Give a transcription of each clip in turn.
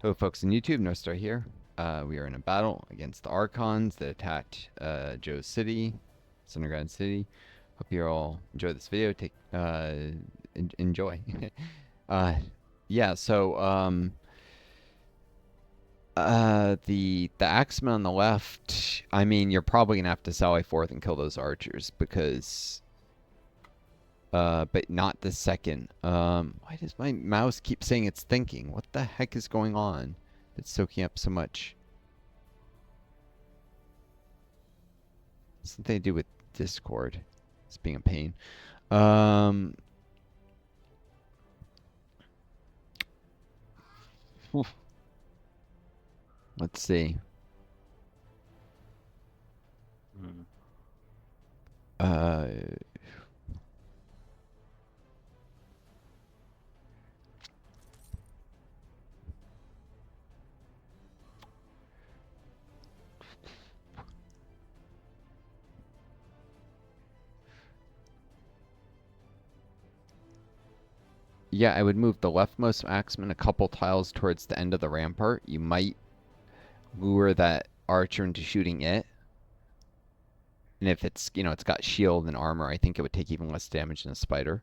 Hello, folks on YouTube. Northstar here. We are in a battle against the Archons that attacked Joe's city, Underground City. Hope you all enjoy this video. Enjoy. uh, yeah. So the axemen on the left. I mean, you're probably gonna have to sally forth and kill those archers because. But not the second. Why does my mouse keep saying it's thinking? What the heck is going on? It's soaking up so much. Something to do with Discord. It's being a pain. Let's see. Uh, yeah, I would move the leftmost axeman a couple tiles towards the end of the rampart. You might lure that archer into shooting it. And if it's, it's got shield and armor, I think it would take even less damage than a spider.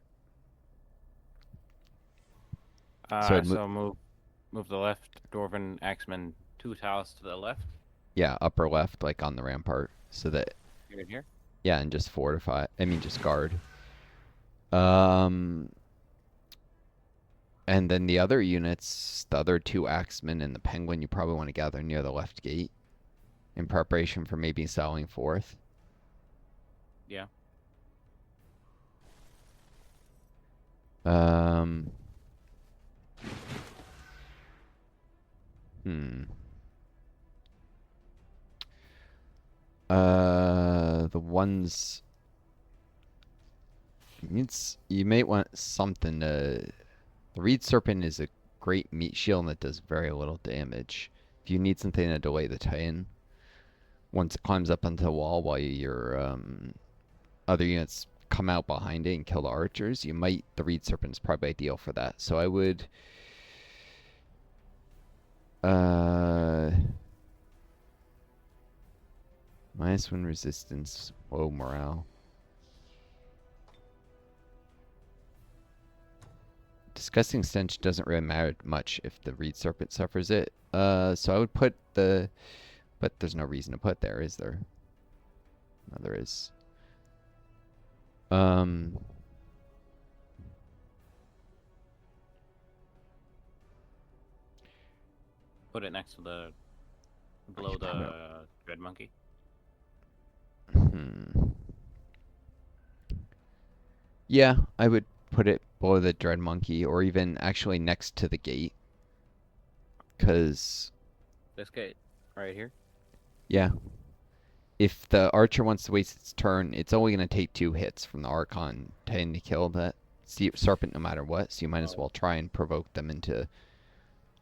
So move the left dwarven axeman 2 tiles to the left. Yeah, upper left, like on the rampart, so that. Here. Yeah, and just fortify. I mean, just guard. And then the other units, the other 2 axemen and the penguin, you probably want to gather near the left gate in preparation for maybe sallying forth. Yeah. The ones. You may want something to. The Reed Serpent is a great meat shield that does very little damage. If you need something to delay the Titan, once it climbs up onto the wall while your other units come out behind it and kill the archers, the Reed Serpent is probably ideal for that. So I would -1 resistance, low morale. Disgusting stench doesn't really matter much if the Reed Serpent suffers it. So I would put the, but there's no reason to put there, is there? No, there is. Put it next to the below the dread monkey. Yeah, I would put it below the dread monkey, or even actually next to the gate. Because this gate right here. Yeah. If the archer wants to waste its turn, it's only going to take 2 hits from the Archon to kill that serpent no matter what, so you might as well try and provoke them into,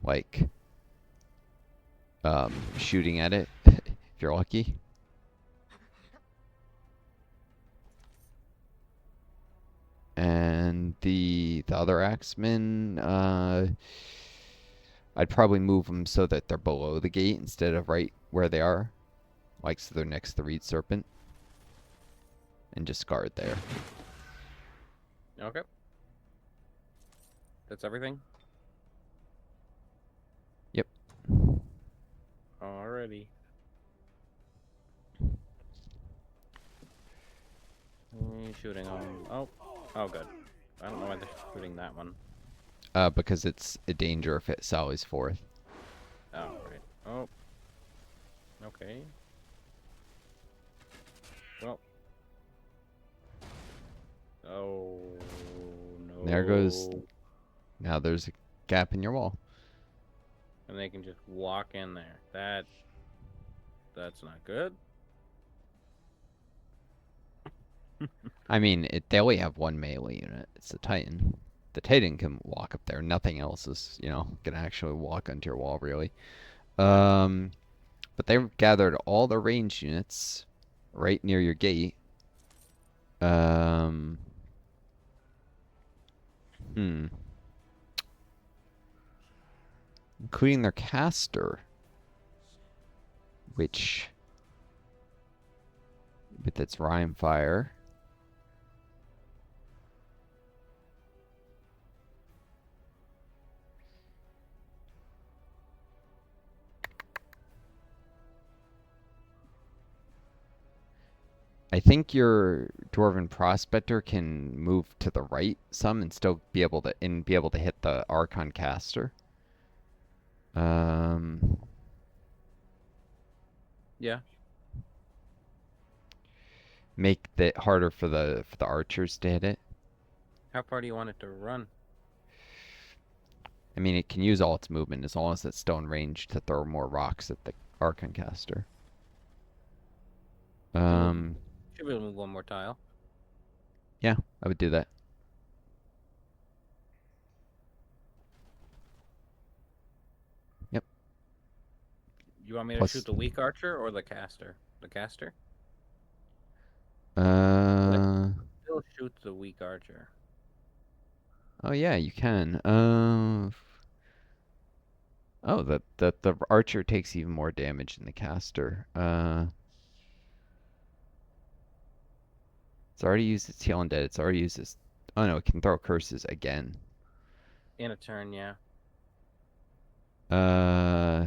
like, shooting at it, if you're lucky. And the other axemen, I'd probably move them so that they're below the gate instead of right where they are. Like, so they're next to the Reed Serpent. And just guard there. Okay. That's everything? Yep. Alrighty. Shooting on... Oh, good. I don't know why they're shooting that one. Because it's a danger if it sallies forth. Oh, right. Oh. Okay. Well. Oh, no. There goes. Now there's a gap in your wall. And they can just walk in there. That's not good. I mean, they only have 1 melee unit. It's the Titan. The Titan can walk up there. Nothing else is, gonna actually walk onto your wall, really. But they've gathered all the ranged units right near your gate. including their caster, which, with its Rhyme Fire, I think your Dwarven Prospector can move to the right some and still be able to hit the Archon caster. Um, Yeah. make it harder for the archers to hit it. How far do you want it to run? I mean, it can use all its movement as long as it's still in range to throw more rocks at the Archon caster. Um, Should be able to move one more tile. yeah, I would do that. Yep. You want me to shoot Plus, the weak archer or the caster? The caster? Like, uh, still shoot the weak archer. oh yeah, you can. Oh, the archer takes even more damage than the caster. It's already used its heal undead. It's already used its. Oh no, it can throw curses again. In a turn, yeah. Uh,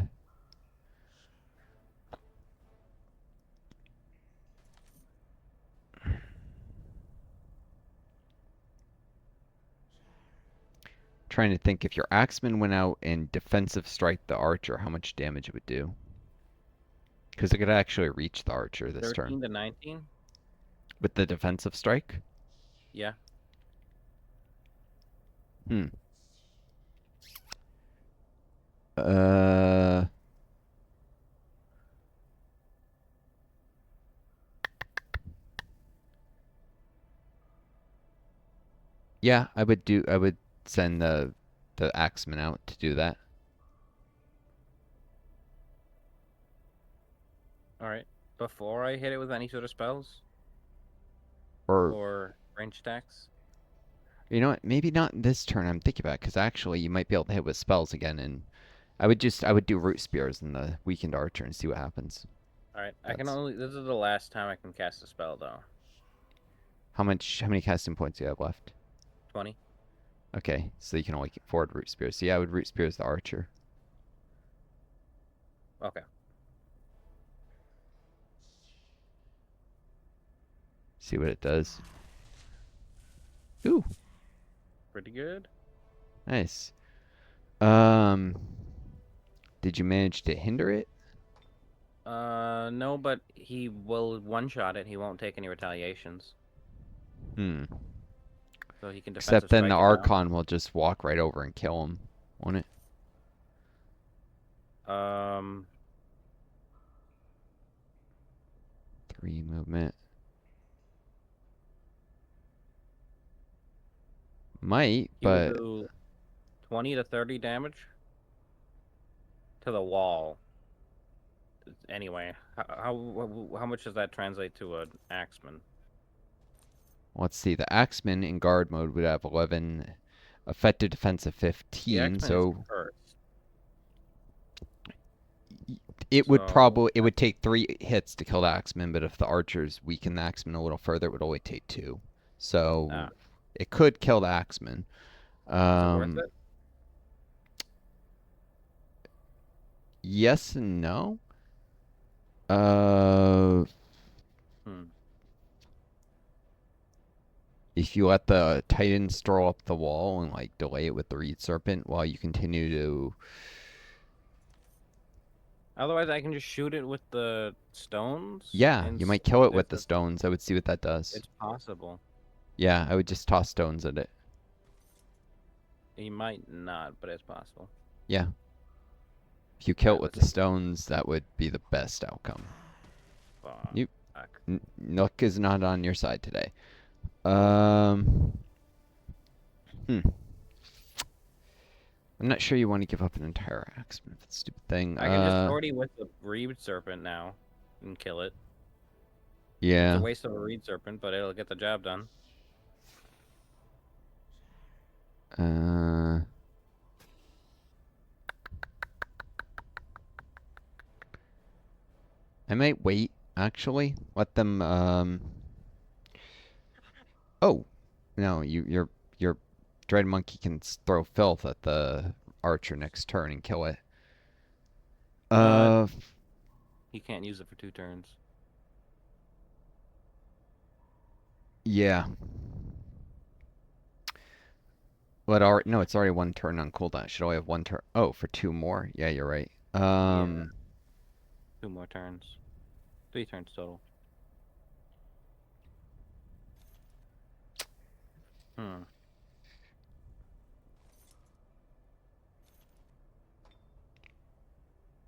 trying to think if your axeman went out and defensive strike the archer, how much damage it would do. Because it could actually reach the archer this turn 13 to 19? with the defensive strike. Yeah. Hmm. Uh. Yeah, I would do. I would send the axeman out to do that. Alright. Before I hit it with any sort of spells? Or Or range attacks? you know what? Maybe not this turn. I'm thinking about because actually you might be able to hit with spells again, and I would do root spears in the weakened archer and see what happens. Alright. I can That's only. This is the last time I can cast a spell, though. how many casting points do you have left? 20. Okay, so you can only forward root spears. So yeah, I would root spears the archer. Okay. See what it does. Ooh, Pretty good. nice. Um, did you manage to hinder it? No, but he will one-shot it. He won't take any retaliations. Hmm. So he can defensive Except then the strike it now. Archon will just walk right over and kill him, won't it? Um, 3 movement. Might, he will but do 20 to 30 damage to the wall. Anyway, how much does that translate to an axeman? let's see. The Axeman in guard mode would have 11, effective defense of The 15, axeman is so first. it would So probably it would take 3 hits to kill the Axeman, but if the archers weaken the Axeman a little further, it would only take 2. So it could kill the Axeman. is it worth it? Yes and no. Uh, Hmm. if you let the Titan stroll up the wall and like delay it with the Reed Serpent while you continue to. Otherwise, I can just shoot it with the stones, Yeah, and you might kill it with if the stones. I would see what that does. it's possible. Yeah, I would just toss stones at it. He might not, but it's possible. Yeah. If you All kill it right, with let's the see. stones, that would be the best outcome. You Fuck. Nook is not on your side today. Um, hmm. I'm not sure you want to give up an entire axeman for the stupid thing. I can just already with the reed serpent now and kill it. It's a Yeah. waste of a reed serpent, but it'll get the job done. Uh, I might wait, actually. Let them, oh, no, your Dread Monkey can throw filth at the archer next turn and kill it. Uh, Uh, he can't use it for 2 turns. yeah. But already, no, it's already one turn on cooldown. It should only have one turn. Oh, for two more? Yeah, you're right. Yeah, 2 more turns. 3 turns total. Hmm.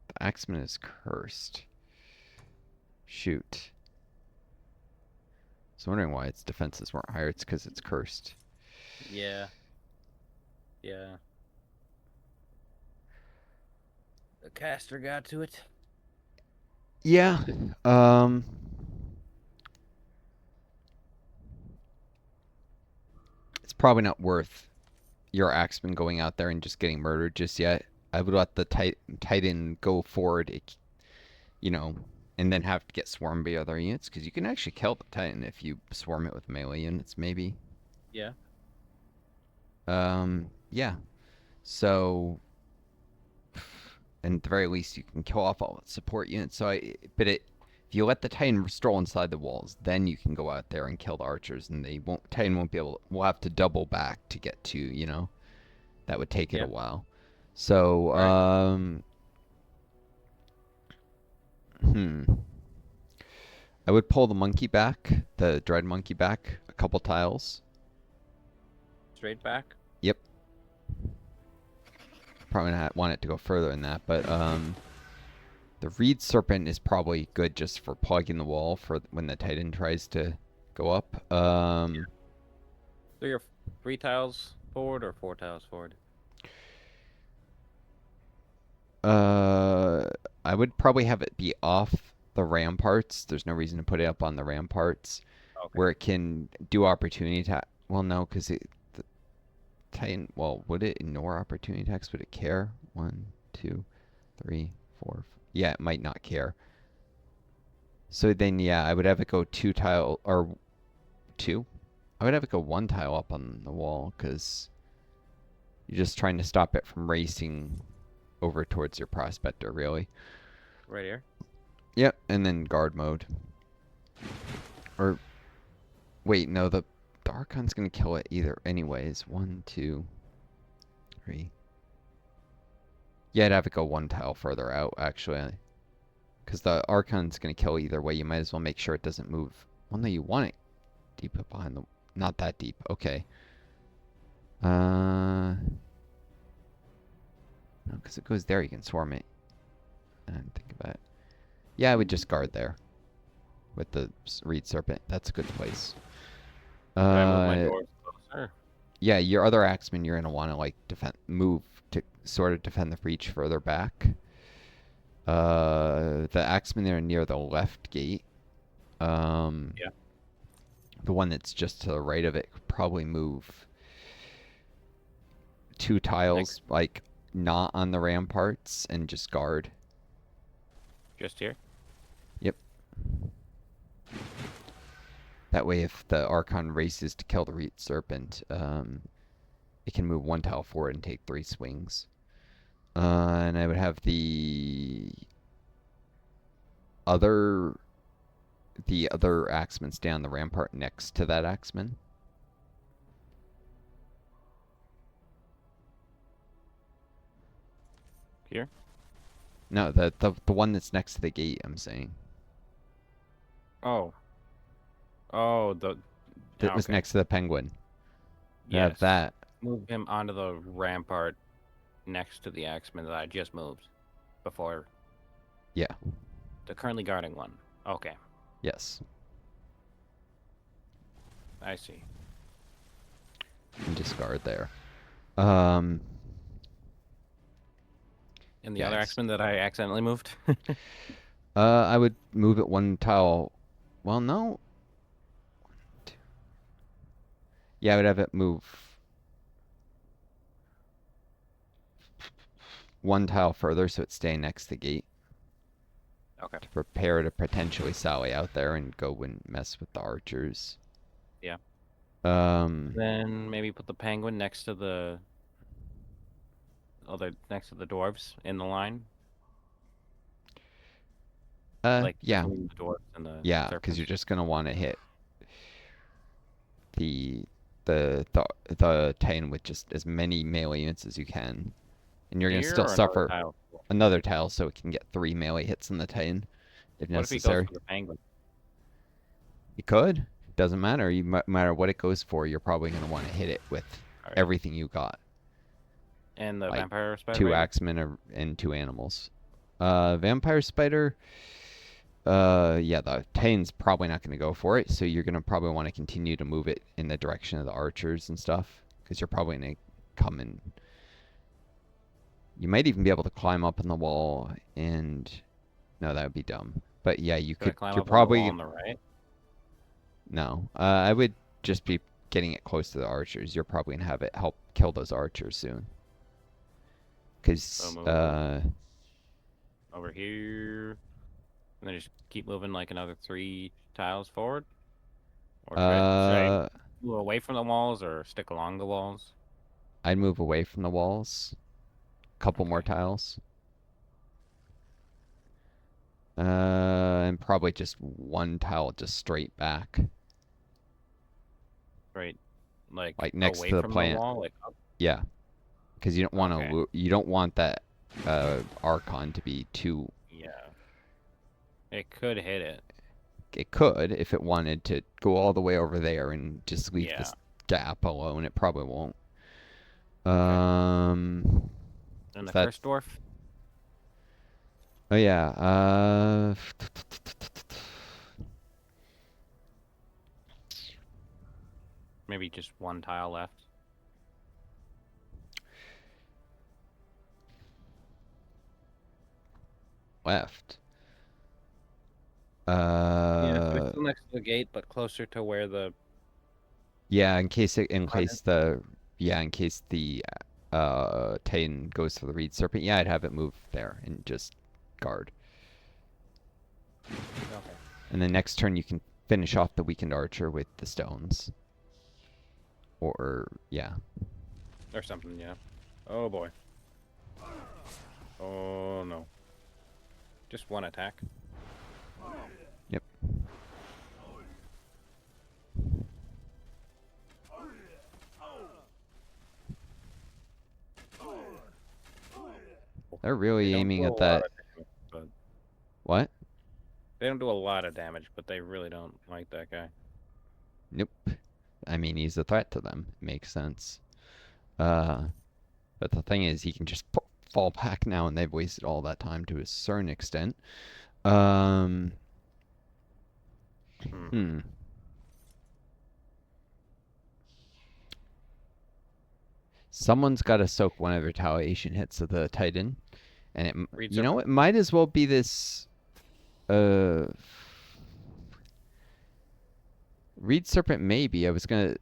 The Axeman is cursed. Shoot. I was wondering why its defenses weren't higher. It's because it's cursed. Yeah. Yeah. The caster got to it. Yeah. Um. It's probably not worth your Axeman going out there and just getting murdered just yet. I would let the Titan go forward, you know, and then have to get swarmed by other units because you can actually kill the Titan if you swarm it with melee units, maybe. Yeah. Yeah. So, and at the very least, you can kill off all its support units. But if you let the Titan stroll inside the walls, then you can go out there and kill the archers, and Titan won't be able. Will have to double back to get to. That would take it a Yeah. while. So, Right. hmm. I would pull the monkey back, the dread monkey back a couple tiles. Straight back. Yep. Probably not want it to go further than that, but the reed serpent is probably good just for plugging the wall for when the titan tries to go up. Yeah. 3 tiles forward or 4 tiles forward. Uh, I would probably have it be off the ramparts. There's no reason to put it up on the ramparts Okay. where it can do opportunity attack. Well, no, because the titan. Well, would it ignore opportunity attacks? Would it care? One, two, three, four. Yeah, it might not care. So then, yeah, I would have it go two tile or two. I would have it go one tile up on the wall because you're just trying to stop it from racing over towards your prospector, really. Right here. Yep, and then guard mode. Or wait, no, the Archon's gonna kill it either. Anyways, one, two, three. Yeah, I'd have it go one tile further out actually, because the Archon's gonna kill either way. You might as well make sure it doesn't move. Well, no, you want it deep up behind the. Not that deep. Okay. No, because it goes there. You can swarm it. And think about it. Yeah, I would just guard there with the reed serpent. That's a good place. Should I move my Uh, doors closer? yeah, your other axeman, you're gonna want to like move to sort of defend the breach further back. The axeman there near the left gate. Um, Yeah. the one that's just to the right of it could probably move two Next. tiles, like not on the ramparts, and just guard. Just here. Yep. That way, if the Archon races to kill the reed serpent, it can move one tile forward and take 3 swings. And I would have other the other axeman stay on the rampart next to that axeman. Here. No, the one that's next to the gate. I'm saying Oh. Oh, that was okay. next to the penguin. Have Yes. that. Move him onto the rampart next to the axeman that I just moved before Yeah. the currently guarding one. Okay. Yes. I see. And discard there. Um. And the other Yes. axeman that I accidentally moved. I would move it one tile. Well, no. Yeah, I would have it move one tile further so it's staying next to the gate. Okay. to prepare to potentially sally out there and go and mess with the archers. Yeah. Um, Then maybe put the penguin next to the next to the dwarves in the line, like yeah, between the dwarves and the yeah, because you're serpents. just gonna want to hit the the Titan with just as many melee units as you can, and you're gonna Here still or another suffer tile. another tile so it can get 3 melee hits in the Titan if What if he goes necessary. for the penguin? It could. Doesn't matter. Matter what it goes for, you're probably gonna want to hit it with All right. everything you got, And the like vampire spider, two maybe. axemen and two animals. Vampire spider. Yeah, the Titan's probably not gonna go for it, so you're gonna probably want to continue to move it in the direction of the archers and stuff, because you're probably gonna come in. You might even be able to climb up on the wall and no, that would be dumb. But yeah, you Could I could. climb You're up on the wall probably on the right? no. I would just be getting it close to the archers. You're probably gonna have it help kill those archers soon. So Cause move over here, and then just keep moving like another 3 tiles forward. Or should I uh, move away from the walls or stick along the walls? I'd move away from the walls. Couple more Okay. tiles. And probably just one tile just straight back, Right. Like like next away to the from the plant. wall, like up. Yeah, because you don't want Okay. to. You don't want that Archon to be too. Yeah. It could hit it. It could if it wanted to go all the way over there and just leave Yeah. this gap alone. It probably won't. Okay. Um, And if the that. cursed dwarf? Oh yeah. Maybe just 1 tile left. Left. Yeah, so it's Uh, still next to the gate, but closer to where the yeah. In guard is. case the in case the Titan goes for the Reed Serpent. Yeah, I'd have it move there and just guard. Okay. And then next turn you can finish off the weakened archer with the stones. Or yeah. Or something, yeah. Oh boy. Oh no. Just 1 attack. Yep. They're They really don't do aiming a at lot that. of damage, but What? they don't do a lot of damage, but they really don't like that guy. Nope. I mean, he's a threat to them. It makes sense. Uh, but the thing is, he can just fall back now, and they've wasted all that time to a certain extent. Um, Hmm. hmm. Someone's got to soak one of the retaliation hits of the Titan, and Reed you know, Serpent? it might as well be this. Uh, Reed Serpent maybe. I was gonna.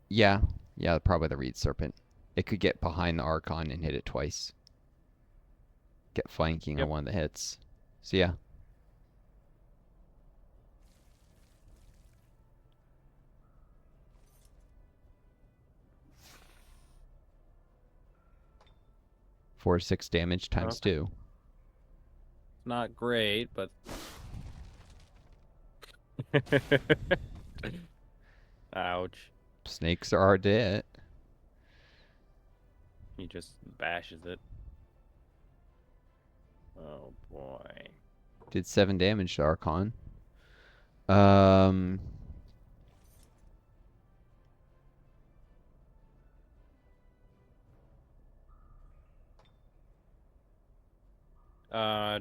Yeah, yeah, probably the Reed Serpent. It could get behind the Archon and hit it twice. Get flanking on Yep. one of the hits. So yeah. Four, 6 damage times Okay. 2. Not great, but ouch. Snakes are hard to hit. He just bashes it. Oh boy. Did 7 damage to Archon. Um,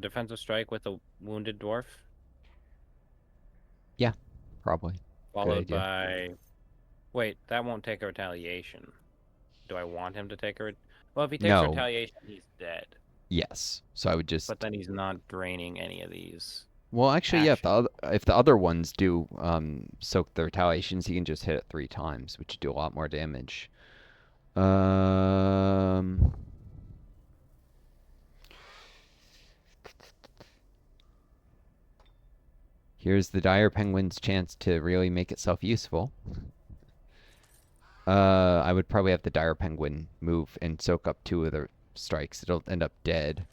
Defensive strike with a wounded dwarf, yeah, probably. Good followed idea. by. Wait, that won't take a retaliation. Do I want him to take a? Well, if he takes a No, retaliation, he's dead. yes. So I would But just. then he's not draining any of these Well, actually, yeah. actions. If the other ones do soak the retaliations, he can just hit it 3 times, which would do a lot more damage. Um, Here's the dire penguin's chance to really make itself useful. I would probably have the dire penguin move and soak up 2 of the strikes. It'll end up dead,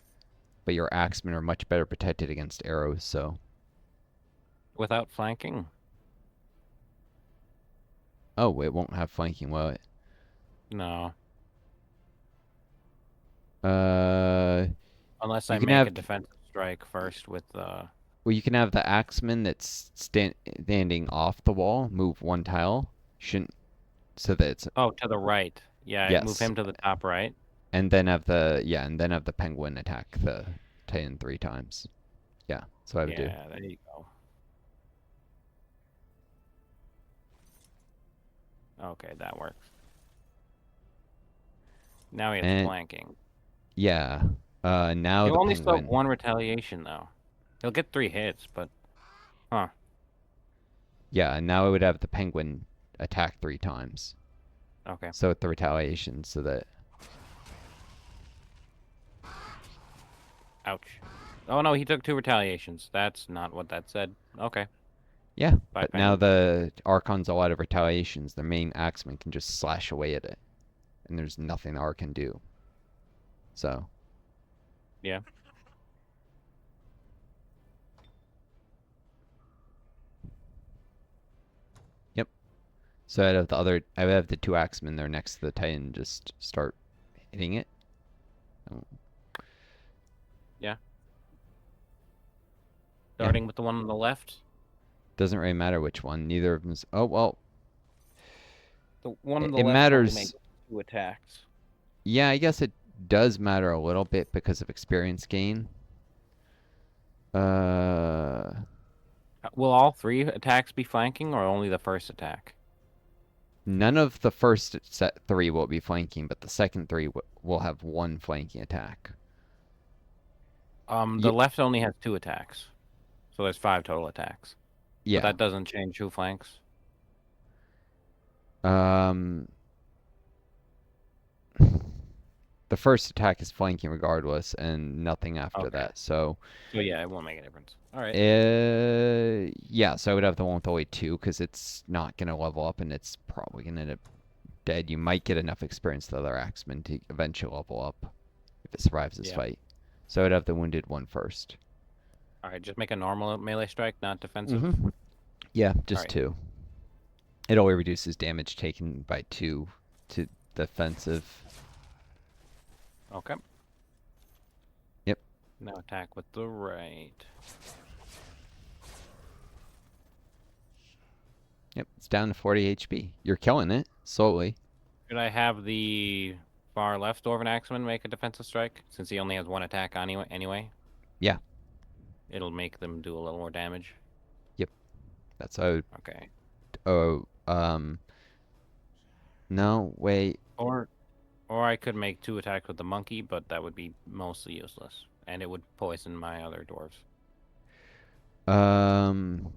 but your axemen are much better protected against arrows, so. Without flanking? Oh, it won't have flanking, will it? No. Unless You I can make a have defensive strike first with well, you can have the axeman that's standing off the wall move 1 tile. Shouldn't so that it's Oh, to the right. Yeah, move yes, him to the top right. and then have the penguin attack the titan 3 times. Yeah, that's what I would do. Yeah, there you go. Okay, that works. Now he has And flanking. yeah, now the He'll only still have penguin. 1 retaliation though. He'll get 3 hits, but huh. Yeah, and now I would have the penguin attack 3 times. Okay. So with the retaliation, so that Ouch. Oh no, he took 2 retaliations. That's not what that said. Okay. yeah. Bye, But now penguin. the Archon's a lot of retaliations. Their main axeman can just slash away at it, and there's nothing the Arc can do. So Yeah. yep. So I would have the 2 axemen there next to the Titan, just start hitting it. Oh, Yeah. yeah, Starting with the one on the left. doesn't really matter which one. Neither of them's. Oh well, The one on the it left only makes matters. 2 attacks. Yeah, I guess it does matter a little bit because of experience gain. Uh, Will all 3 attacks be flanking or only the first attack? None of the first set 3 will be flanking, but the second 3 will have 1 flanking attack. The left only has 2 attacks. So there's 5 total attacks. But Yeah. that doesn't change who flanks. Um, the first attack is flanking regardless, and nothing after Okay. that. So, So yeah, it won't make a difference. All right. yeah. So I would have the one with only 2 because it's not gonna level up, and it's probably gonna end up dead. You might get enough experience to the other axeman to eventually level up if it survives this Yeah. fight. So I'd have the wounded one first. All right, just make a normal melee strike, not defensive. Yeah, just right. 2. It only reduces damage taken by 2 to defensive. Okay. Yep. Now attack with the right. Yep. It's down to 40 HP. You're killing it slowly. Should I have the far left Dwarven Axeman make a defensive strike since he only has 1 attack anyway? Yeah. It'll make them do a little more damage. Yep. That's how. Okay. Oh. No. Wait. Or I could make 2 attacks with the monkey, but that would be mostly useless, and it would poison my other dwarves. Um.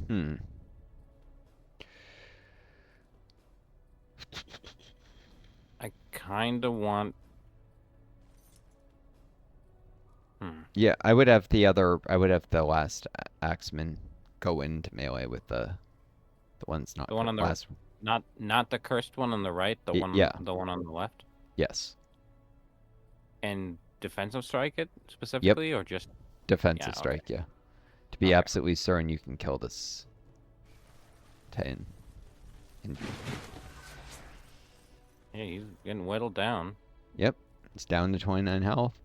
Hmm. I kind of want. Yeah, I would have the other. I would have the last axeman go into melee with the one that's not The one on the last. not the cursed one on the right, the one Yeah. the one on the left, Yes. and defensive strike it specifically, or just Defensive okay. strike. Yeah. To be Okay. absolutely certain you can kill this Titan. Yeah, he's getting whittled down. Yep. It's down to 29 health.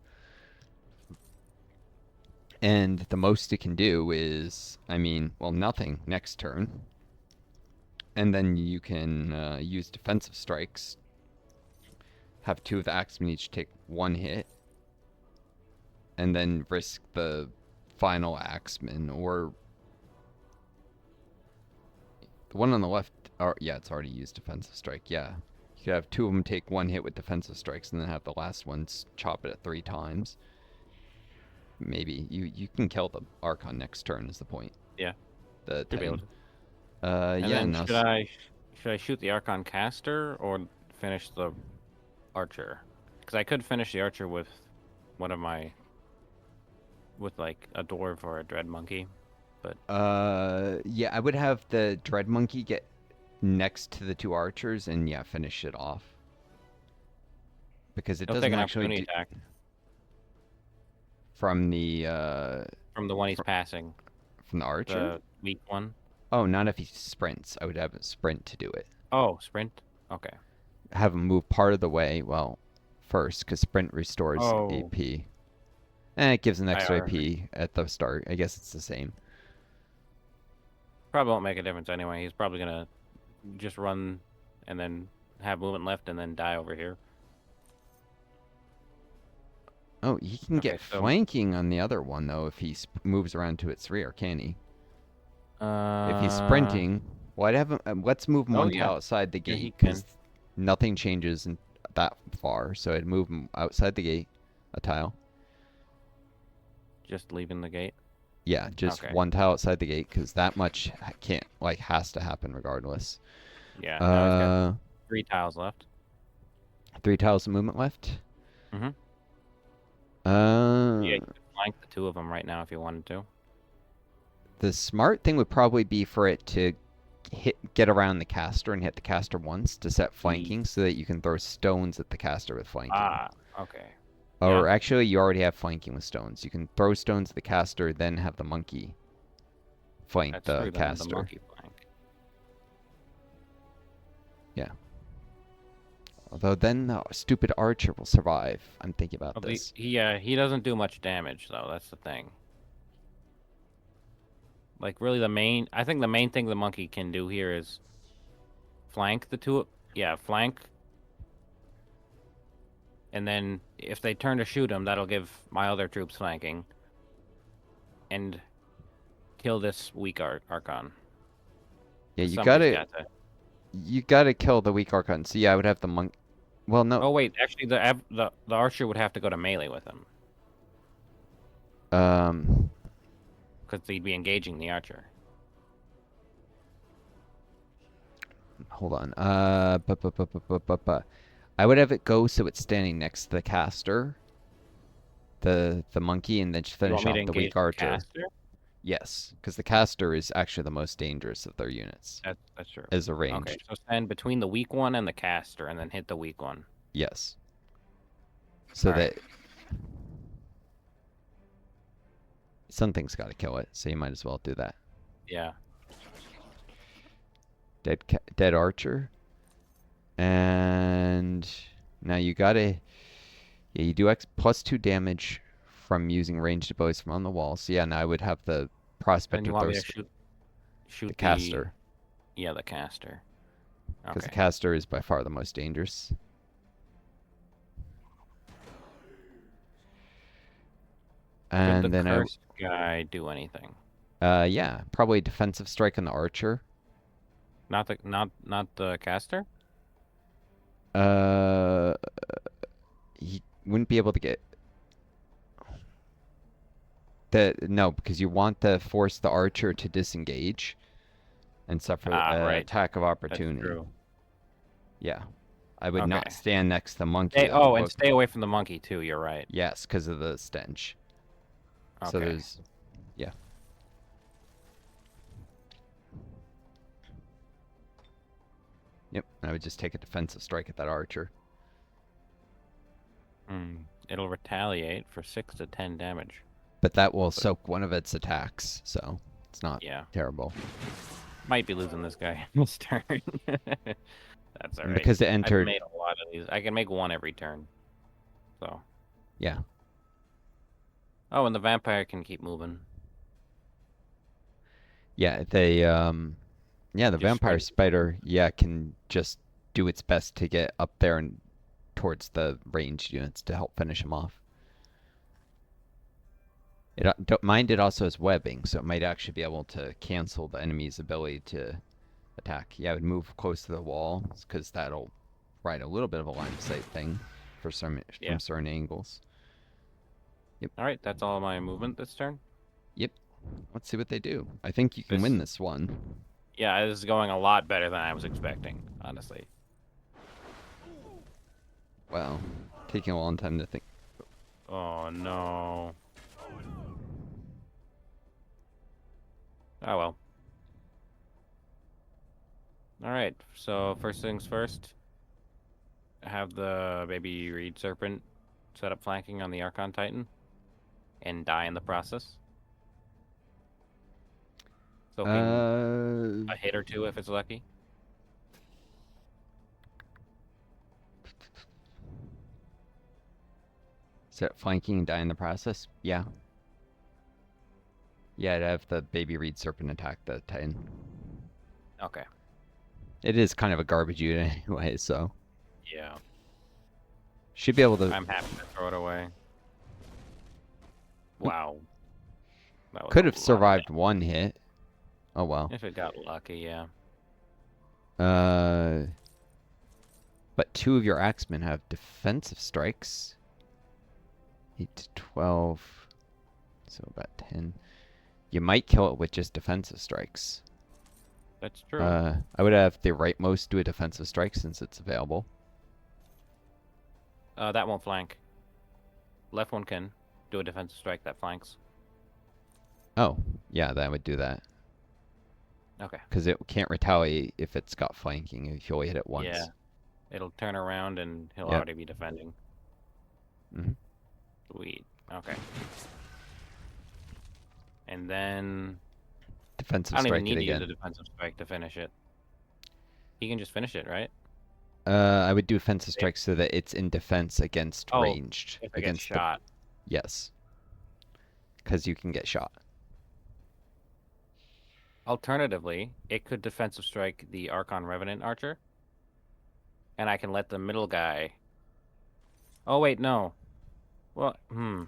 And the most it can do is, I mean, well, nothing next turn. And then you can use defensive strikes. Have 2 of the axemen each take 1 hit. And then risk the final axeman, or the one on the left. Yeah, it's already used defensive strike. Yeah. You could have 2 of them take 1 hit with defensive strikes and then have the last ones chop it at 3 times. Maybe you can kill the Archon next turn is the point. Yeah. The Should be able Titan. to. And Yeah. then Now should I shoot the Archon caster or finish the archer? because I could finish the archer with one of my, with like a dwarf or a dread monkey, but Yeah, I would have the Dread Monkey get next to the two archers and yeah, finish it off. Because it he'll take doesn't an actually opportunity do attack from the from the one he's fr passing, from the archer? the weak one. Oh, not if he sprints. I would have a sprint to do it. Oh, sprint. Okay. Have him move part of the way, well, first, because sprint restores Oh, AP. And it gives an extra IR. AP at the start. I guess it's the same. Probably won't make a difference anyway. He's probably gonna just run and then have movement left and then die over here. Oh, he can Okay, get so flanking on the other one, though, if he moves around to its rear, can he? If he's uh sprinting, well, I'd have him, let's move him oh one yeah, tile outside the yeah he gate, can. because nothing changes that far. So I'd move him outside the gate, a tile. Just leaving the gate. Yeah, just Okay. one tile outside the gate, because that much can't, like, has to happen regardless. Yeah. Now he's got Uh, 3 tiles left. 3 tiles of movement left. Mhm. Uh, Yeah, you could flank the two of them right now if you wanted to. the smart thing would probably be for it to get around the caster and hit the caster once to set flanking, so that you can throw stones at the caster with flanking. Ah, okay. Or Yeah. actually, you already have flanking with stones. You can throw stones at the caster, then have the monkey flank That's the true. Then the caster. monkey flank. Yeah. Although then the stupid archer will survive. I'm thinking about Well, this. he doesn't do much damage though. That's the thing. Like really, I think the main thing the monkey can do here is flank the two. Yeah, flank. And then if they turn to shoot him, that'll give my other troops flanking. And kill this weak Archon. Yeah, you Somebody's gotta got to. you gotta kill the weak archon. So yeah, I would have the monk. Well, no. Oh wait, actually, the archer would have to go to melee with him Um, because he'd be engaging the archer. hold on. I would have it go so it's standing next to the caster, the monkey, and then just You want finish me to off the engage weak the archer. caster? Yes, because the caster is actually the most dangerous of their units That's true. as a Okay, ranged. so stand between the weak one and the caster, and then hit the weak one. Yes. So All right. that something's got to kill it, so you might as well do that. Yeah. Dead archer. And now you gotta, yeah, you do +2 damage from using ranged abilities from on the wall. So yeah, now I would have the And prospector you want throw me to shoot the caster, Yeah, the caster. because the Okay. caster is by far the most dangerous. Could And the then cursed guy do anything? yeah, probably defensive strike on the archer. Not the caster? Uh, he wouldn't be able to get no, because you want to force the archer to disengage and suffer Ah, right. attack of That's opportunity. true. Yeah, I would Okay. not stand next to the monkey. And stay away from the monkey too. You're right. Yes, because of the stench. Okay. So there's, yeah. Yep, I would just take a defensive strike at that archer. It'll retaliate for 6 to 10 damage. But that will soak one of its attacks, so it's not Yeah. terrible. Might be losing this guy this turn. That's And alright. because it I've entered, made a lot of these. I can make one every turn. So. yeah. Oh, and the vampire can keep moving. Yeah, yeah, the Just vampire straight- spider, yeah, can just do its best to get up there and towards the ranged units to help finish them off. Don't mind, it also has webbing, so it might actually be able to cancel the enemy's ability to attack. Yeah, I would move close to the wall, because that'll provide a little bit of a line of sight thing for from certain angles. Alright, that's all my movement this turn. Yep. Let's see what they do. I think you can win this one. Yeah, this is going a lot better than I was expecting, honestly. Well, Taking a long time to think. Oh no. Oh well. All right. So first things first. Have the baby reed serpent set up flanking on the Archon Titan and die in the process. Soaking Uh, a hit or two if it's lucky. Set flanking and die in the process? Yeah. Yeah, I'd have the baby reed serpent attack the Titan. Okay. It is kind of a garbage unit anyway, so. Yeah. Should be able to. I'm happy to throw it away. Wow. That was a Could have lot of survived damage. one hit. Oh well. If it got lucky, yeah. Uh, but two of your axemen have defensive strikes. 8 to 12. So about 10. You might kill it with just defensive strikes. That's true. I would have the rightmost do a defensive strike since it's available. That won't flank. Left one can do a defensive strike that flanks. Oh, yeah, that would do that. Okay. Because it can't retaliate if it's got flanking if you only hit it once. Yeah. It'll turn around and he'll Yep. already be defending. Mhm. Sweet. Okay. And then Defensive I don't even strike need it to use a again. defensive strike to finish it. He can just finish it, right? I would do offensive strike so that it's in defense against Oh, ranged. if I get Against the. shot. Yes. Because you can get shot. Alternatively, it could defensive strike the Archon Revenant Archer. And I can let the middle guy. Oh wait, no. Well, The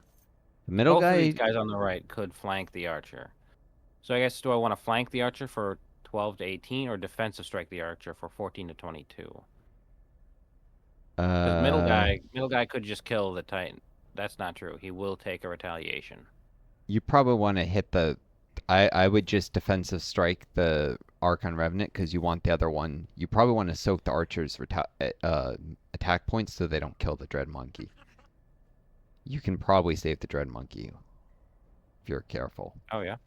middle both of these guy. guys on the right could flank the archer. So I guess do I want to flank the archer for 12 to 18 or defensive strike the archer for 14 to 22? Because Uh, middle guy could just kill the Titan. That's not true. He will take a retaliation. you probably want to hit the. I would just defensive strike the Archon Revenant because you want the other one. You probably want to soak the archer's attack points so they don't kill the Dread Monkey. You can probably save the Dread Monkey if you're careful. Oh yeah.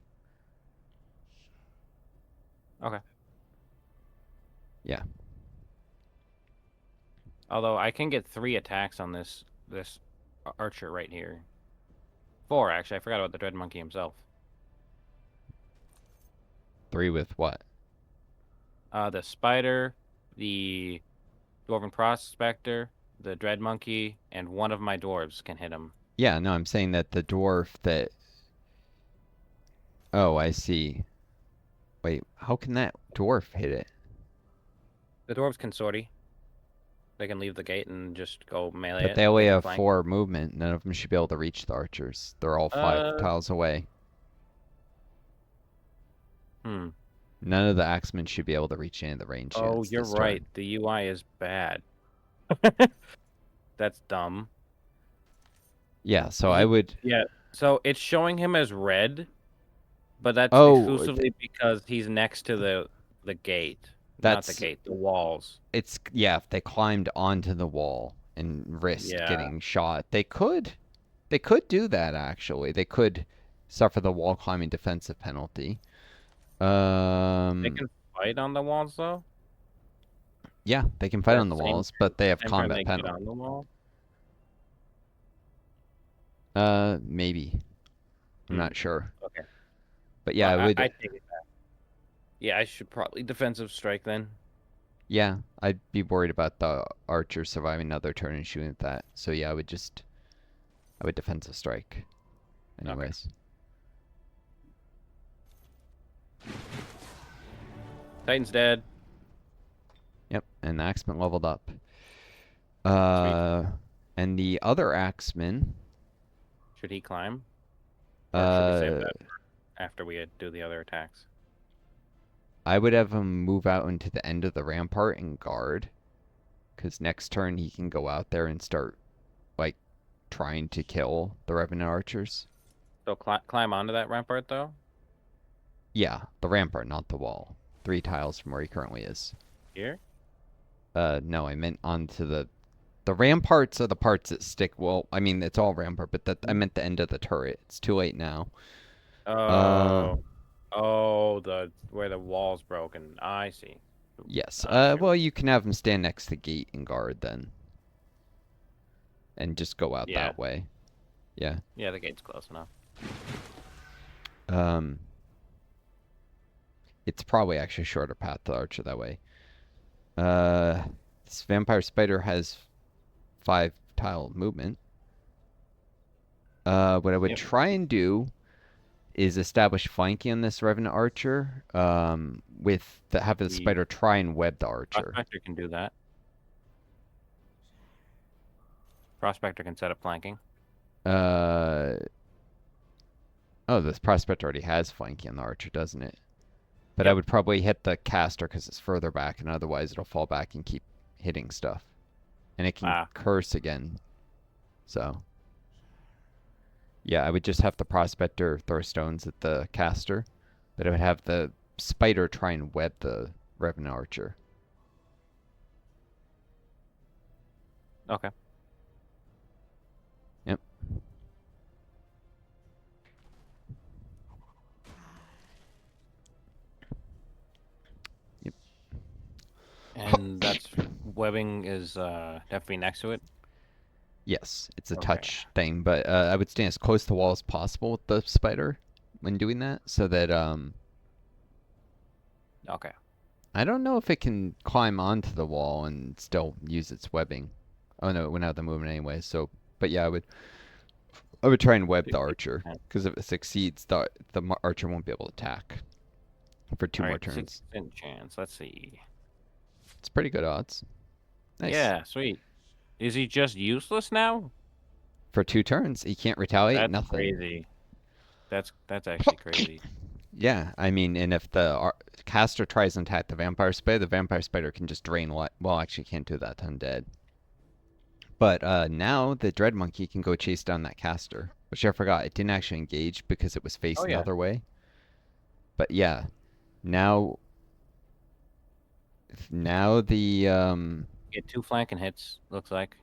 Okay. Yeah. Although I can get 3 attacks on this archer right here. 4 actually. I forgot about the Dread Monkey himself. 3 with what? The spider, the Dwarven Prospector, the Dread Monkey, and one of my dwarves can hit him. Yeah, no, I'm saying that the dwarf that. Oh, I see. Wait, how can that dwarf hit it? The dwarves can sortie. They can leave the gate and just go melee But it. they only They can have flank. 4 movement. None of them should be able to reach the archers. They're all 5 tiles away. Hmm. None of the axemen should be able to reach any of the range Oh, units you're this right. turn. The UI is bad. That's dumb. Yeah, so I would. Yeah. So it's showing him as red, but that's Oh, exclusively because he's next to the gate. Not the that's. gate, the walls. It's. Yeah, if they climbed onto the wall and risked Yeah. getting shot, they could. They could do that, actually. They could suffer the wall climbing defensive penalty. They Um. can fight on the walls though. Yeah, they can fight That on the same walls, but they have same turn combat they get penalty. on the wall. Maybe. I'm not sure. Okay. But yeah, Well, I would. I take it back. Yeah, I should probably defensive strike then. Yeah, I'd be worried about the archer surviving another turn and shooting at that. So yeah, I would defensive strike. Anyways. Titan's dead. Yep, and the axeman leveled up. Sweet. And the other axeman. Should he climb? Or should we save Uh, that for after we do the other attacks? I would have him move out into the end of the rampart and guard. Because next turn he can go out there and start, like, trying to kill the Revenant archers. So climb onto that rampart though? Yeah, the rampart, not the wall. 3 tiles from where he currently is. Here? No, I meant onto the The ramparts are the parts that stick. Well, I mean, it's all rampart, but that I Mhm. meant the end of the turret. It's too late now. Uh, Oh, oh, the where the wall's broken. I see. yes. I see. Well, you can have them stand next to the gate and guard then, and just go out Yeah, that way. Yeah. yeah, the gate's close enough. Um, it's probably actually a shorter path to Archer that way. Uh, this vampire spider has 5 tile movement. What I would Yep. try and do is establish flanking on this Revenant Archer. Have the The spider try and web the Archer. prospector can do that. Prospector can set up flanking. Uh, oh, this prospect already has flanking on the Archer, doesn't it? But I Yep. would probably hit the caster because it's further back, and otherwise it'll fall back and keep hitting stuff, and it can Ah, curse again. So yeah, I would just have the prospector throw stones at the caster, but I would have the spider try and web the Revenant Archer. okay. Yep. Yep. And that's webbing is definitely next to it. Yes, it's a Okay. touch thing, but I would stand as close to the wall as possible with the spider when doing that, so that Okay. I don't know if it can climb onto the wall and still use its webbing. Oh no, it went out of the movement anyway. So, but yeah, I would try and web the archer 60%. because if it succeeds, the archer won't be able to attack for 2 more All right, turns. 60% chance. Let's see. It's pretty good odds. Nice. Yeah, sweet. Is he just useless now? For 2 turns, he can't retaliate. That's Nothing. crazy. That's actually crazy. Yeah, I mean, and if the caster tries and attack the vampire spider can just drain what? Well, actually, can't do that to undead. But now the dread monkey can go chase down that caster, which I forgot. It didn't actually engage because it was Oh facing the yeah. other way. But yeah, now now the Get 2 flanking hits, looks like.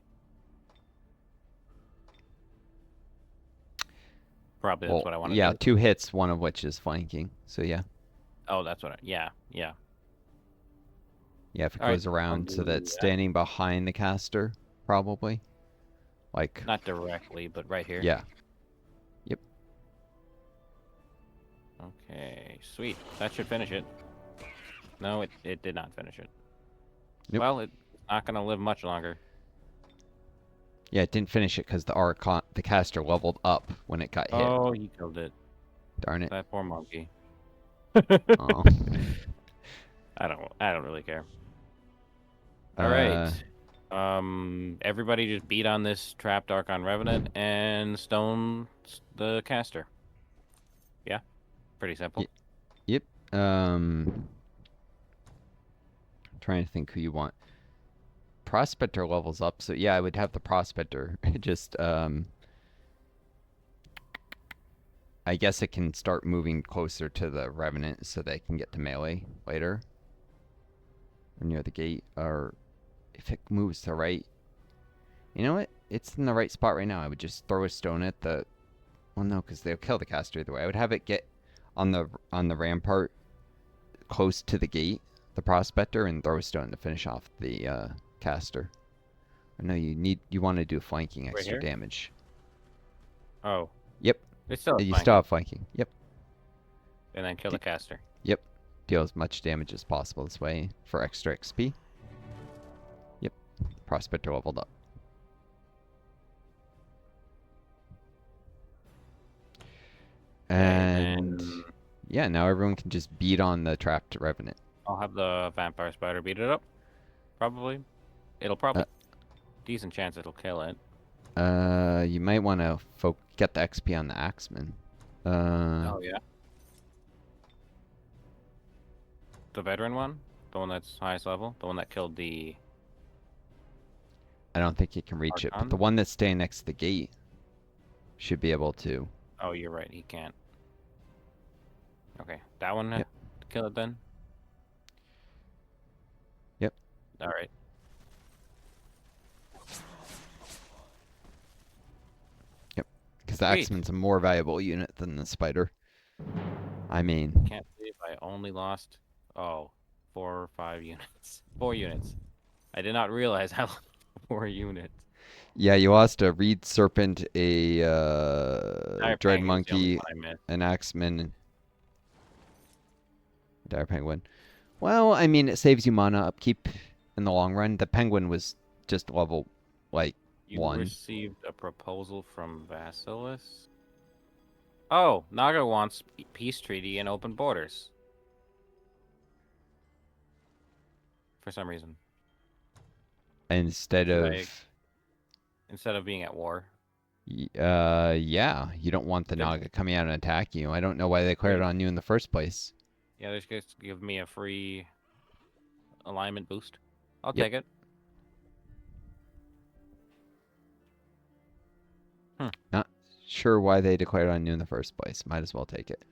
Probably that's well, what I want to yeah, do. 2 hits, one of which is flanking. So yeah, Oh, that's what I, yeah, yeah. yeah, if it All right, goes I'll around so that do that. standing behind the caster, probably like Not directly, but right here. yeah, yep. Okay, sweet. That should finish it. No, it did not finish it. Nope. Well, it's not going to live much longer. Yeah, it didn't finish it because the caster leveled up when it got hit. Oh, he killed it. Darn it. That poor monkey. Oh. I don't really care. All right. Uh, Everybody just beat on this trapped Archon Revenant and stone the caster. Yeah, pretty simple. yep. Trying to think who you want. Prospector levels up, so yeah, I would have the prospector. Just I guess it can start moving closer to the revenant so they can get to melee later. Or near the gate, or if it moves to right. You know what? It's in the right spot right now. I would just throw a stone at the. Well, no, because they'll kill the caster either way. I would have it get on the rampart close to the gate, the prospector, and throw a stone to finish off the caster. I know you want to do flanking Right extra here? damage. Oh, Yep, it's still you still flanking. have flanking. Yep, And then kill the caster. yep. Deal as much damage as possible this way for extra XP. Yep, prospector leveled up. Okay, And then yeah, now everyone can just beat on the trapped revenant. I'll have the vampire spider beat it up. Probably. It'll probably Uh, decent chance it'll kill it. you might want to get the XP on the axeman. Oh yeah. The veteran one? The one that's highest level? The one that killed the I don't think he can reach it, but the Archon? one that's staying next to the gate should be able to. Oh, you're right, he can't. Okay, that one Yep. kill it then? Yep. Alright. the Sweet. Axeman's a more valuable unit than the Spider. I mean, Can't believe I only lost, oh, 4 or 5 units. 4 units. I did not realize I lost 4 units. yeah, you lost a Reed Serpent, a Dire Dread Penguin was the only Monkey, one I missed. an Axeman, Dire Penguin. Well, I mean, it saves you mana upkeep in the long run. The Penguin was just level, like, You 1. received a proposal from Vasilis? Oh, Naga wants peace treaty and open borders. For some reason. Instead Should I, of, instead of being at war? yeah, you don't want the Good. Naga coming out and attack you. I don't know why they declared it Great. on you in the first place. Yeah, they're just gonna give me a free alignment boost. I'll Yep. take it. Hmm. Not sure why they declared it on you in the first place. Might as well take it.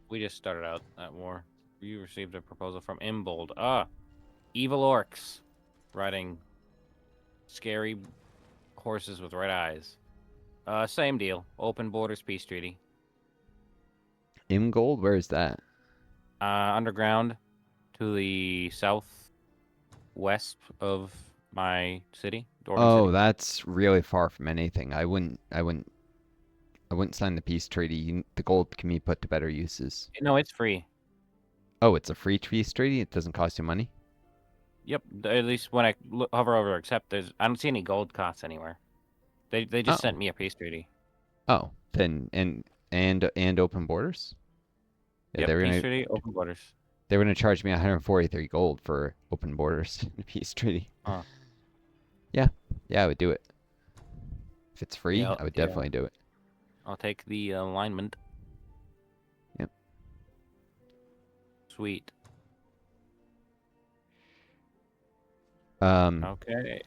We just started out that war. You received a proposal from Imbold. Ah, evil orcs riding scary horses with red eyes. Same deal. Open borders peace treaty. Imgold? Where is that? Underground to the southwest of my city, Dwarven Oh, City. that's really far from anything. I wouldn't sign the peace treaty. The gold can be put to better uses. No, it's free. Oh, it's a free peace treaty. It doesn't cost you money. Yep. At least when I hover over accept, I don't see any gold costs anywhere. They just Oh, sent me a peace treaty. oh, then and open borders. Yeah, Yep, peace treaty, open borders. they were gonna charge me 143 gold for open borders peace treaty. Huh. Yeah, yeah, I would do it. If it's free, Yeah, I would yeah. definitely do it. I'll take the alignment. Yep. Sweet. Um, Okay.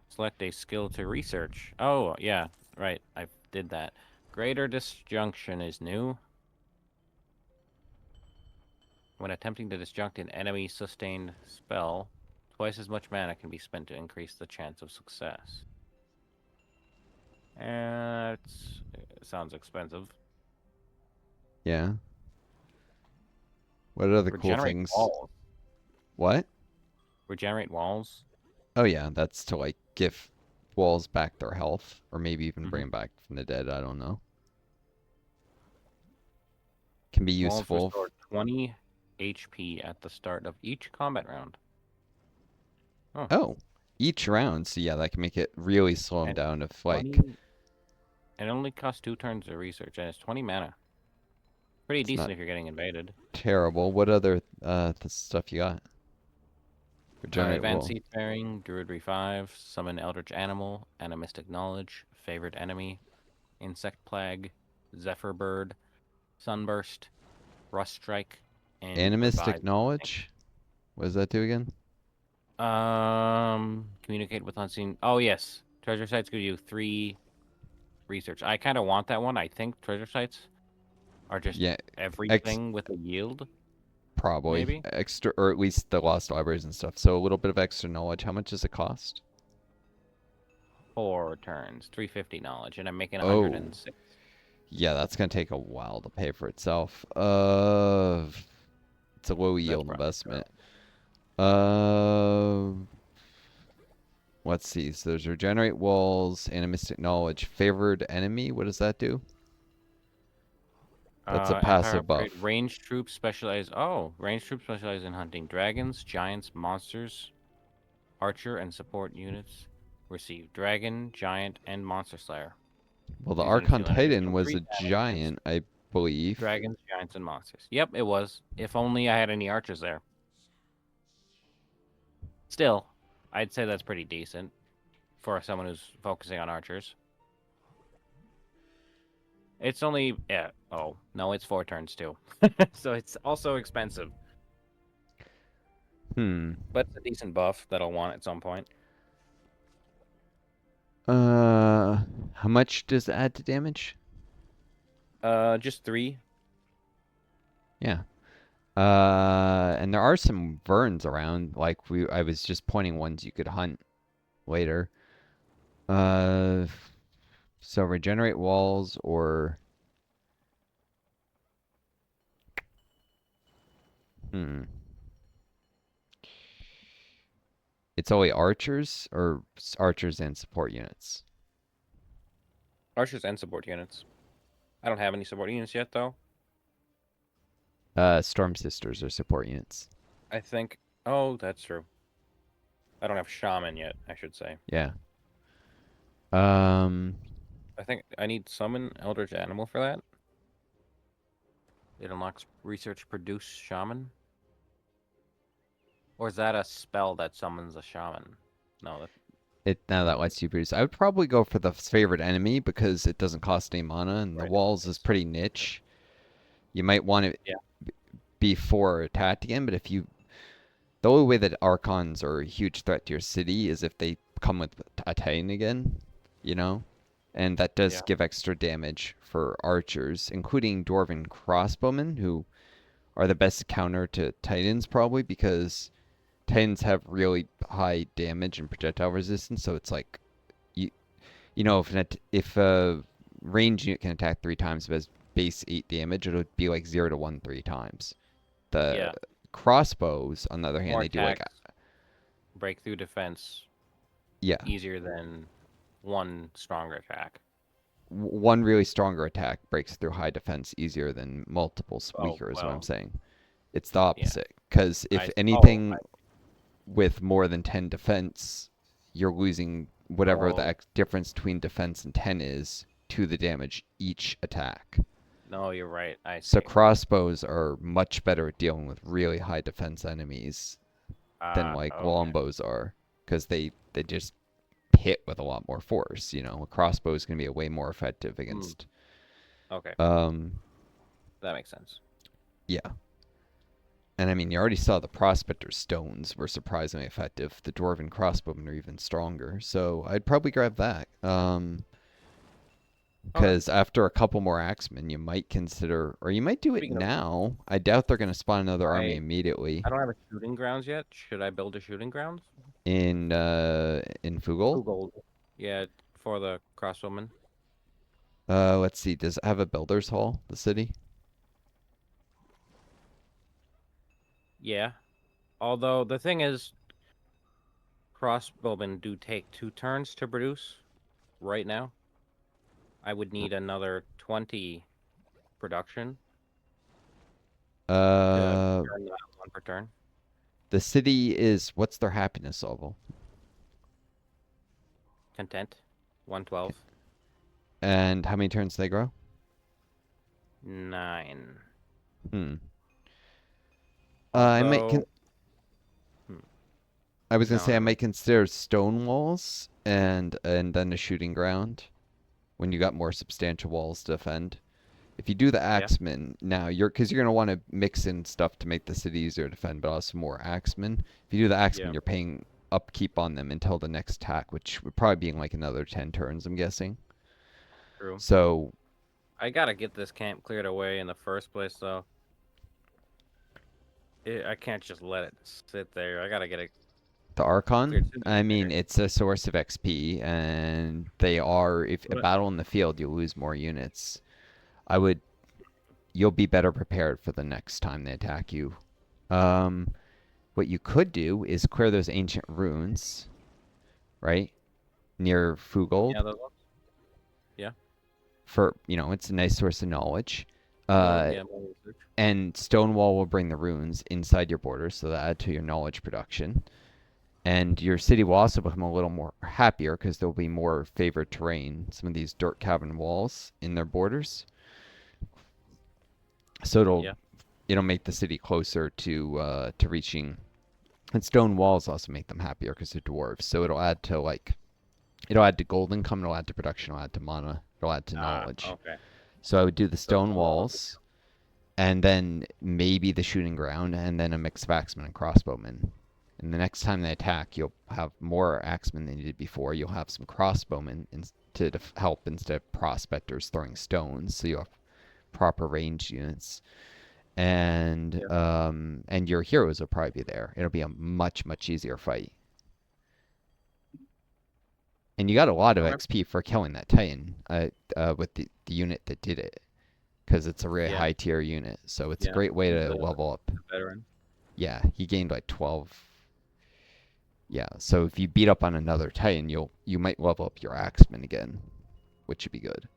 Select a skill to research. Oh, yeah, right. I did that. Greater Disjunction is new. When attempting to disjunct an enemy sustained spell, twice as much mana can be spent to increase the chance of success. It sounds expensive. yeah. What other cool Regenerate things? walls. What? Regenerate walls. Oh yeah, that's to like give walls back their health, or maybe even bring Mm-hmm. them back from the dead. I don't know. Can be Walls useful. restore 20 HP at the start of each combat round. Oh, Oh, each round. So yeah, that can make it really slow them and down. If like 20. It only costs 2 turns to research, and it's 20 mana. Pretty it's decent not if you're getting invaded. terrible. What other the stuff you got? Regenerate Advanced wall. Seafaring, Druidry 5, Summon Eldritch Animal, Animistic Knowledge, Favorite Enemy, Insect Plague, Zephyr Bird, Sunburst, Rust Strike, and Animistic Revive. knowledge. What does that do again? Communicate with unseen. Oh yes, treasure sites give you 3 research. I kind of want that one. I think treasure sites are just Yeah, X everything with a yield, probably maybe extra, or at least the lost libraries and stuff. So a little bit of extra knowledge. How much does it cost? 4 turns, 350 knowledge, and I'm making Oh, 106. yeah, that's gonna take a while to pay for itself. It's a low That's yield probably investment. true. Uh, let's see. So there's regenerate walls, animistic knowledge, favored enemy. What does that do? That's a Empire passive upgrade. buff. Ranged troops specialize. Oh, ranged troops specialize in hunting dragons, giants, monsters, archer, and support units. Receive dragon, giant, and monster slayer. Well, the These units Archon deal an Titan additional was 3 a damage against giant, I believe. dragons, giants, and monsters. Yep, it was. If only I had any archers there. Still, I'd say that's pretty decent for someone who's focusing on archers. It's only yeah. Oh no, it's 4 turns too, so it's also expensive. Hmm. But it's a decent buff that I'll want at some point. How much does it add to damage? Just 3. Yeah. And there are some verns around. Like I was just pointing ones you could hunt later. Uh, So regenerate walls or hmm. It's only archers or archers and support units. Archers and support units. I don't have any support units yet, though. Storm sisters are support units. I think. Oh, that's true. I don't have shaman yet, I should say. Yeah. Um, I think I need summon eldritch animal for that. It unlocks research produce shaman. Or is that a spell that summons a shaman? No, that, it now that lets you produce. I would probably go for the favorite enemy because it doesn't cost any mana, and the right. walls is It's, pretty niche. You might want to yeah, be for attacked again, but if you the only way that archons are a huge threat to your city is if they come with a titan again, you know, and that does yeah. give extra damage for archers, including dwarven crossbowmen, who are the best counter to titans probably because titans have really high damage and projectile resistance. So it's like you you know if a range unit can attack 3 times but has base 8 damage, it'll be like 0 to 1 3 times. The Yeah. crossbows, on the other hand, More they do like attacks, breakthrough defense yeah, easier than one stronger attack. one really stronger attack breaks through high defense easier than multiple Oh, weaker, is what I'm well, saying. It's the yeah. opposite. Because if I anything with more than 10 defense, you're losing whatever the oh difference between defense and 10 is to the damage each attack. no, you're right. I So see. crossbows are much better at dealing with really high defense enemies than like Okay. longbows are. Because they just hit with a lot more force. You know, a crossbow is going to be way more effective Hmm. against. Okay, Um, that makes sense. yeah. And I mean, you already saw the Prospector stones were surprisingly effective. The Dwarven crossbowmen are even stronger. So I'd probably grab that. Okay. Because after a couple more Axemen, you might consider, or you might do it Speaking of, now. I doubt they're going to spawn another army I immediately I don't have a shooting grounds yet. Should I build a shooting grounds? in Fugold. Two gold. Yeah, for the crossbowmen. Let's see. Does it have a builder's hall? The city? Yeah. Although the thing is, crossbowmen do take 2 turns to produce right now. I would need another 20 production to Uh, turn that one per turn. the city is what's their happiness level? Content. 112. And how many turns do they grow? 9. Hmm. I might Although, hmm, I was gonna no, say I never. might consider stone walls and then a shooting ground when you got more substantial walls to defend. If you do the Yeah, axemen now, because you're gonna want to mix in stuff to make the city easier to defend, but also more axemen. If you do the axemen, yeah, you're paying upkeep on them until the next attack, which would probably be in like another 10 turns, I'm guessing. true. So I gotta get this camp cleared away in the first place, though. I can't just let it sit there. I gotta get it the cleared Archon, sooner I than mean, later. it's a source of XP, and they are if a But battle in the field, you lose more units. I would you'll be better prepared for the next time they attack you. Um, what you could do is clear those ancient runes, right, near yeah, Fugold. those ones. Yeah. For it's a nice source of knowledge. More, Uh, yeah, more research. and Stonewall will bring the runes inside your borders, so that add to your knowledge production. And your city will also become a little more happier because there'll be more favored terrain, some of these dirt cavern walls in their borders. So Yeah, it'll make the city closer to reaching. And stone walls also make them happier because they're dwarves. So it'll add to gold income, it'll add to production, it'll add to mana, it'll add to knowledge. okay. So I would do the So stone stone walls. walls, and then maybe the shooting ground, and then a mix of axemen and crossbowmen. And the next time they attack, you'll have more axemen than you did before. You'll have some crossbowmen to help instead of prospectors throwing stones, so you have proper range units. Yeah. And your heroes will probably be there. It'll be a much easier fight. And you got a lot of Okay. XP for killing that Titan with the unit that did it. Because it's a really Yeah. high tier unit. So it's a Yeah. great way He's to a level up. veteran. Yeah, he gained like 12. Yeah, so if you beat up on another Titan, you might level up your Axeman again, which should be good.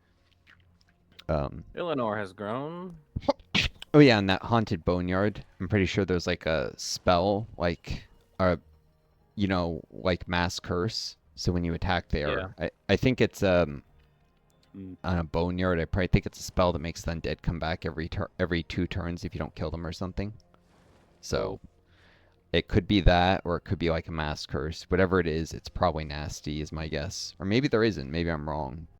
Eleanor has grown. Oh yeah, and that haunted boneyard. I'm pretty sure there's like a spell, like like mass curse. So when you attack Yeah. there, I think it's Mm. on a boneyard. I probably think it's a spell that makes the undead come back every 2 turns if you don't kill them or something. So Cool. it could be that, or it could be like a mass curse. Whatever it is, it's probably nasty, is my guess. Or maybe there isn't. Maybe I'm wrong.